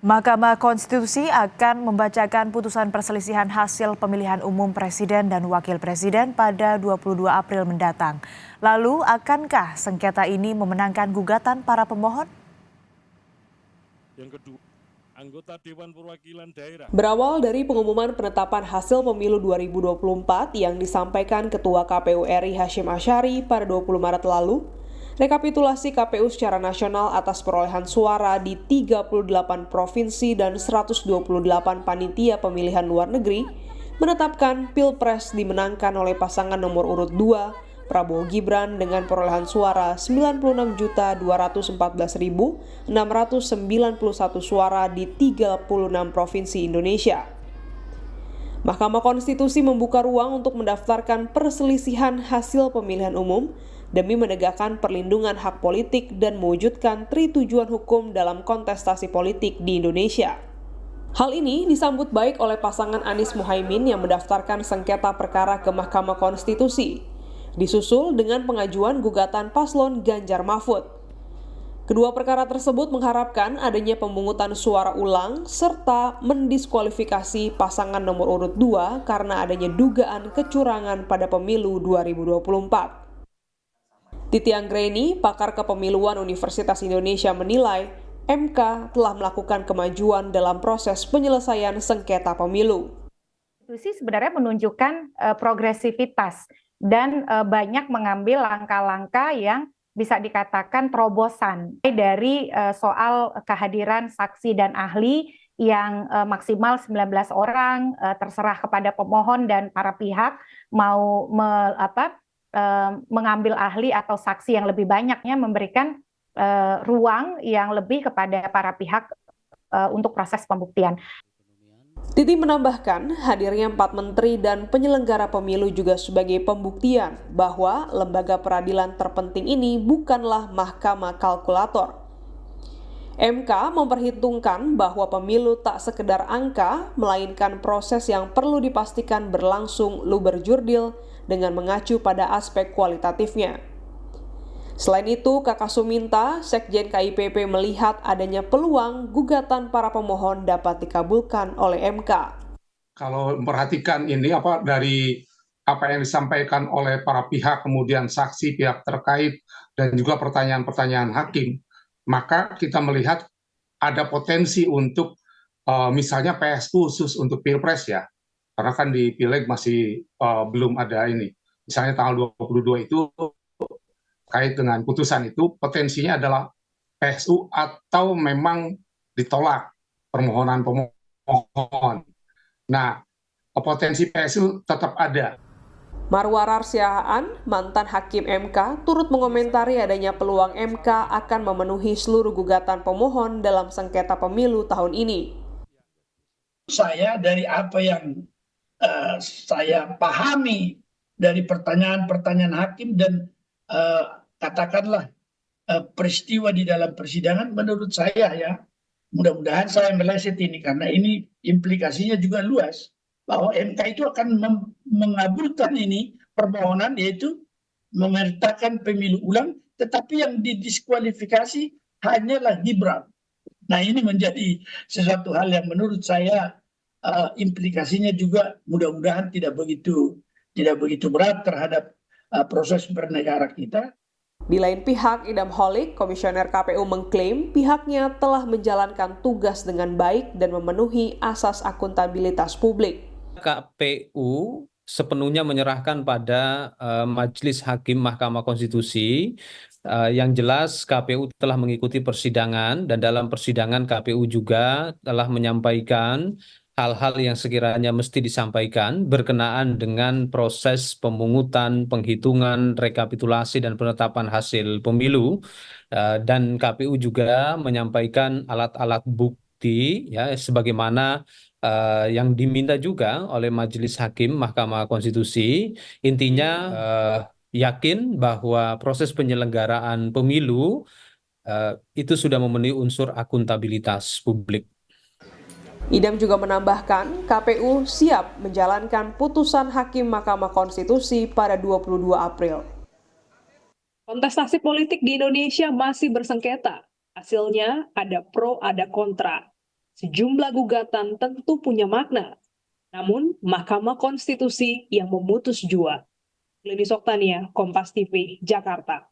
Mahkamah Konstitusi akan membacakan putusan perselisihan hasil pemilihan umum presiden dan wakil presiden pada 22 April mendatang. Lalu, akankah sengketa ini memenangkan gugatan para pemohon? Yang kedua, anggota Dewan Perwakilan Daerah. Berawal dari pengumuman penetapan hasil pemilu 2024 yang disampaikan Ketua KPU RI Hasyim Asyari pada 20 Maret lalu, rekapitulasi KPU secara nasional atas perolehan suara di 38 provinsi dan 128 panitia pemilihan luar negeri menetapkan Pilpres dimenangkan oleh pasangan nomor urut 2, Prabowo Gibran dengan perolehan suara 96.214.691 suara di 36 provinsi Indonesia. Mahkamah Konstitusi membuka ruang untuk mendaftarkan perselisihan hasil pemilihan umum demi menegakkan perlindungan hak politik dan mewujudkan tritujuan hukum dalam kontestasi politik di Indonesia. Hal ini disambut baik oleh pasangan Anies Muhaimin yang mendaftarkan sengketa perkara ke Mahkamah Konstitusi, disusul dengan pengajuan gugatan paslon Ganjar Mahfud. Kedua perkara tersebut mengharapkan adanya pemungutan suara ulang serta mendiskualifikasi pasangan nomor urut 2 karena adanya dugaan kecurangan pada pemilu 2024. Titi Anggreni, pakar kepemiluan Universitas Indonesia menilai MK telah melakukan kemajuan dalam proses penyelesaian sengketa pemilu. Konstitusi sebenarnya menunjukkan progresivitas dan banyak mengambil langkah-langkah yang bisa dikatakan terobosan dari soal kehadiran saksi dan ahli yang maksimal 19 orang, terserah kepada pemohon dan para pihak mau mengambil ahli atau saksi yang lebih banyaknya, memberikan ruang yang lebih kepada para pihak untuk proses pembuktian. Titi menambahkan, hadirnya 4 menteri dan penyelenggara pemilu juga sebagai pembuktian bahwa lembaga peradilan terpenting ini bukanlah mahkamah kalkulator. MK memperhitungkan bahwa pemilu tak sekedar angka, melainkan proses yang perlu dipastikan berlangsung luber jurdil dengan mengacu pada aspek kualitatifnya. Selain itu, Kakak Suminta, Sekjen KIPP melihat adanya peluang gugatan para pemohon dapat dikabulkan oleh MK. Kalau memperhatikan ini dari apa yang disampaikan oleh para pihak, kemudian saksi pihak terkait, dan juga pertanyaan-pertanyaan hakim, maka kita melihat ada potensi untuk misalnya PSU khusus untuk Pilpres ya, karena kan di Pileg masih belum ada ini. Misalnya tanggal 22 itu, terkait dengan putusan itu, potensinya adalah PSU atau memang ditolak permohonan pemohon. Nah, potensi PSU tetap ada. Marwarar Siahaan, mantan hakim MK, turut mengomentari adanya peluang MK akan memenuhi seluruh gugatan pemohon dalam sengketa pemilu tahun ini. Saya dari apa yang saya pahami dari pertanyaan-pertanyaan hakim dan katakanlah peristiwa di dalam persidangan, menurut saya ya, mudah-mudahan saya meleset ini karena ini implikasinya juga luas, bahwa MK itu akan mengabulkan ini permohonan, yaitu memerintahkan pemilu ulang, tetapi yang didiskualifikasi hanyalah Gibran. Nah, ini menjadi sesuatu hal yang menurut saya implikasinya juga mudah-mudahan tidak begitu berat terhadap proses bernegara kita. Di lain pihak, Idam Holik, komisioner KPU, mengklaim pihaknya telah menjalankan tugas dengan baik dan memenuhi asas akuntabilitas publik. KPU sepenuhnya menyerahkan pada Majelis Hakim Mahkamah Konstitusi. Yang jelas KPU telah mengikuti persidangan dan dalam persidangan KPU juga telah menyampaikan hal-hal yang sekiranya mesti disampaikan berkenaan dengan proses pemungutan, penghitungan, rekapitulasi, dan penetapan hasil pemilu. Dan KPU juga menyampaikan alat-alat bukti ya sebagaimana yang diminta juga oleh Majelis Hakim Mahkamah Konstitusi. Intinya yakin bahwa proses penyelenggaraan pemilu itu sudah memenuhi unsur akuntabilitas publik. Idam juga menambahkan KPU siap menjalankan putusan Hakim Mahkamah Konstitusi pada 22 April. Kontestasi politik di Indonesia masih bersengketa. Hasilnya ada pro, ada kontra. sejumlah gugatan tentu punya makna. Namun, Mahkamah Konstitusi yang memutus jua. Leni Soktania, Kompas TV, Jakarta.